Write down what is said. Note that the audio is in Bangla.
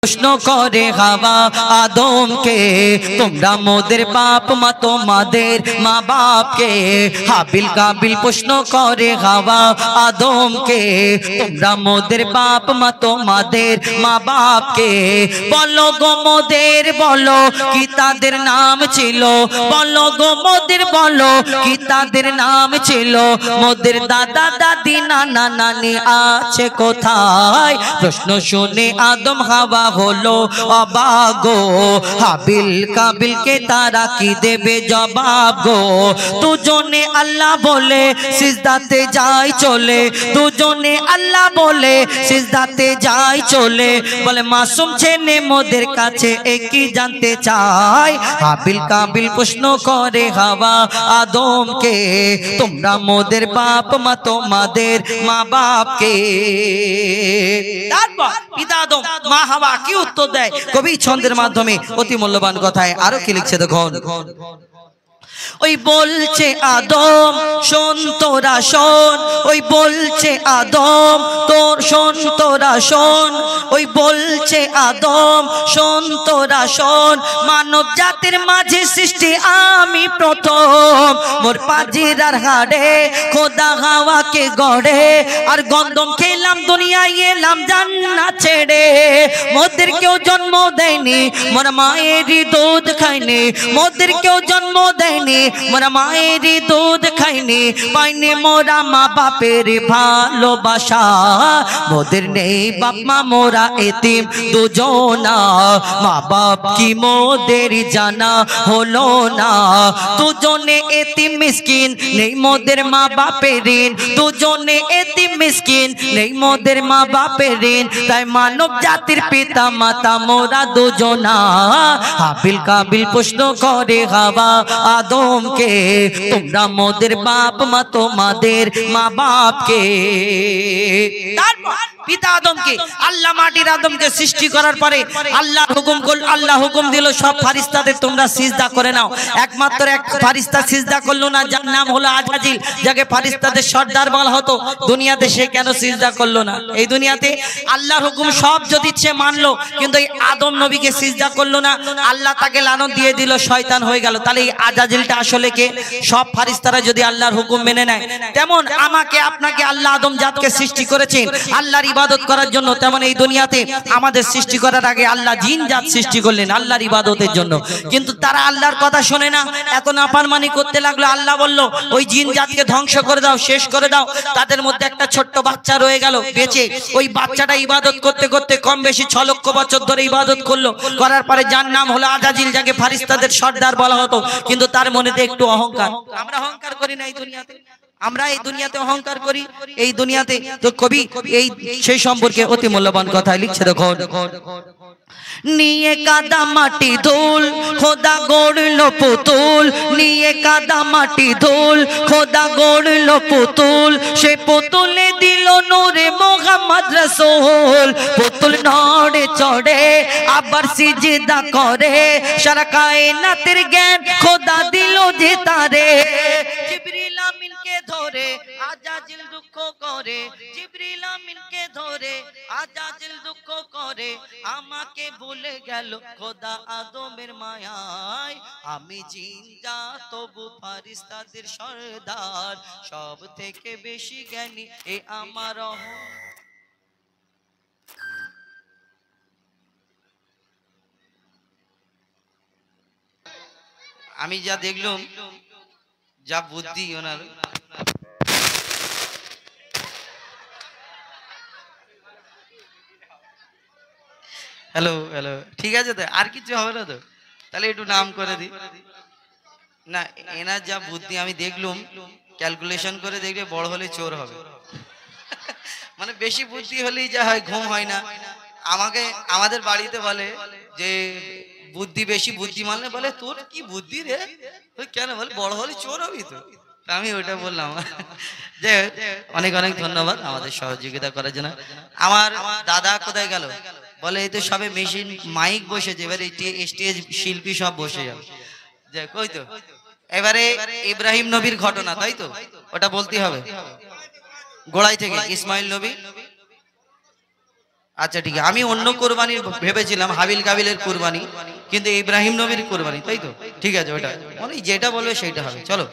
প্রশ্ন করে হাওয়া আদমকে, তোমরা মোদের বাপ মা তোমাদের মা বাপকে। হাবিল কাবিল প্রশ্ন করে হাওয়া আদমকে, তোমরা মোদের বাপ মা তোমাদের মা বাপকে। বলো গো মোদের, বলো কি তাদের নাম ছিল, বলো গো মোদের, বলো কি তাদের নাম ছিল। মোদের দাদা দাদি নানা নানি আছে কোথায়? প্রশ্ন শুনে আদম হাওয়া হলো অবাক গো। হাবিল কাবিল কে তারা কি দেবে জবাব গো। দুজনে আল্লাহ বলে সিজদাতে যায় চলে, দুজনে আল্লাহ বলে সিজদাতে যায় চলে। বলে মাসুম ছেলে মোদের কাছে একই জানতে চায়। হাবিল কাবিল প্রশ্ন করে হাওয়া আদমকে, তোমরা মোদের বাপ মা তোমাদের মা বাপকে। তারপর পিতা আদম মা হাওয়া কি উত্তর দেয় কবি ছন্দের মাধ্যমে অতি মূল্যবান কথায়। আরো কি লিখছে দেখুন। ওই বলছে আদম শোন তোরা শোন, ওই বলছে আদম তোর শোন তোরা শোন, ওই বলছে আদম শোন তোরা শোন। মানব জাতির মাঝে সৃষ্টি আমি প্রথম, মোর পাজিরার হাড়ে খোদা হাওয়াকে গড়ে। আর গন্ধম খেলাম দুনিয়ায় এলাম জান্নাত ছেড়ে। মোদের কেউ জন্ম দেয়নি, মোর মায়েরই দুধ খাইনি। মোদের কেউ জন্ম দেয়নি, মোরা মায়েরই দুধ খাইনি। পাইনি মোরা মা বাপের ভালোবাসা। মোদের নেই বাপ মা মোরা এতিম দুজনা। মা বাপ কি মোদের জানা হলো না। দুজনে এতিম মিসকিন নেই মোদের মা বাপের ঋণ। দুজনে এতিম মিসকিন নেই মোদের মা বাপের ঋণ। তাই মানব জাতির পিতা মাতা মোরা দুজনা। হাবিল কাবিল প্রশ্ন করে হাওয়া আদমকে, তোমরা মোদের বাপ মা তোমাদের মা বাপকে। তারপর পিতা আদমকে আল্লাহ মাটির আদমকে সৃষ্টি করার পরে আল্লাহ হুকুম করল, আল্লাহ হুকুম দিল সব ফারিস্তাদের তোমরা সিজদা করে নাও। একমাত্র এক ফারিস্তা সিজদা করলো না, যার নাম হলো আজরাইল, যাকে ফারিস্তাদের সর্দার বলা হতো। দুনিয়াতে সে কেন সিজদা করলো না? এই দুনিয়াতে আল্লাহর হুকুম সব যদি সে মানলো, কিন্তু এই আদম নবীকে সিজদা করলো না। আল্লাহ তাকে লানত দিয়ে দিল, শয়তান হয়ে গেল। তাহলে এই আজরাইলটা আসলে কে? সব ফারিস্তারা যদি আল্লাহর হুকুম মেনে নেয়, তেমন আমাকে আপনাকে আল্লাহ আদম জাতকে সৃষ্টি করেছেন আল্লাহর ইবাদত করার জন্য, তেমন এই দুনিয়াতে আমাদের সৃষ্টি করার আগে আল্লাহ জিন জাত সৃষ্টি করলেন আল্লাহর ইবাদতের জন্য। কিন্তু তারা আল্লাহর কথা শোনে না, এত নাফরমানি করতে লাগলো। আল্লাহ বলল ওই জিন জাতকে ধ্বংস করে দাও, শেষ করে দাও। তাদের মধ্যে একটা ছোট্ট বাচ্চা রয়ে গেল বেঁচে। ওই বাচ্চাটা ইবাদত করতে করতে কম বেশি 6 লক্ষ বছর ধরে ইবাদত করলো। করার পরে যার নাম হলো আজরাইল, যাকে ফারিস্তাদের সর্দার বলা হতো। কিন্তু তার মনেতে একটু অহংকার। আমরা অহংকার করি না এই দুনিয়াতে? আমরা এই দুনিয়াতে অহংকার করি এই দুনিয়াতে। তো কবি এই সেই সম্পর্কে অতি মূল্যবান কথা লিখছে দেখো। নিয়ে কাদা মাটি ধুল খোদা গড়লো পুতুল, নিয়ে কাদা মাটি ধুল খোদা গড়লো পুতুল। সে পুতুলে দিল নূরে মোহাম্মদ রাসূল। পুতুল নড়ে চড়ে আবার সিজদা করে, সারা কায়নাতের জ্ঞান খোদা দিল যে তারে। জিবরিল আমিনকে ধরে আজরাইল দুঃখ করে, জিবরিল আমিনকে ধরে আজরাইল দুঃখ করে। আমাকে ভুলে গেল খোদা আদমের মায়ায়। আমি জিন জাত তবু ফারিস্তাদের সর্দার, সব থেকে বেশি জ্ঞানী এ আমার। আমি যা দেখলাম, যা বুদ্ধি ওনার। হ্যালো হ্যালো, ঠিক আছে তো? আর কিছু হবে না তো? তাহলে একটু নাম করে দিই না। এনার যা বুদ্ধি আমি দেখলুম, ক্যালকুলেশন করে দেখলে বড় হলে চোর হবে। মানে বেশি বুদ্ধি হলেই যা হয়, ঘুম হয় না। আমাকে আমাদের বাড়িতে বলে যে বুদ্ধি বেশি, বুদ্ধি মানলে বলে তোর কি বুদ্ধি রে, তুই কেন? বলে বড় হলে চোর হবি তো। আমি ওইটা বললাম। যে অনেক অনেক ধন্যবাদ আমাদের সহযোগিতা করার জন্য। আমার দাদা কোথায় গেল? বলে এই তো সবে মেশিন মাইক বসেছে, এবারে স্টেজ শিল্পী সব বসে যাবে। যে কই তো এবারে ইব্রাহিম নবীর ঘটনা, তাই তো? ওটা বলতে হবে গোড়াই থেকে। ইসমাইল নবী আচ্ছা ঠিক আছে, আমি অন্য কোরবানি ভেবেছিলাম, হাবিল কাবিলের কোরবানি, কিন্তু ইব্রাহিম নবীর কোরবানি, তাই তো? ঠিক আছে, ওটা মানে যেটা বলবে সেইটা হবে। চলো।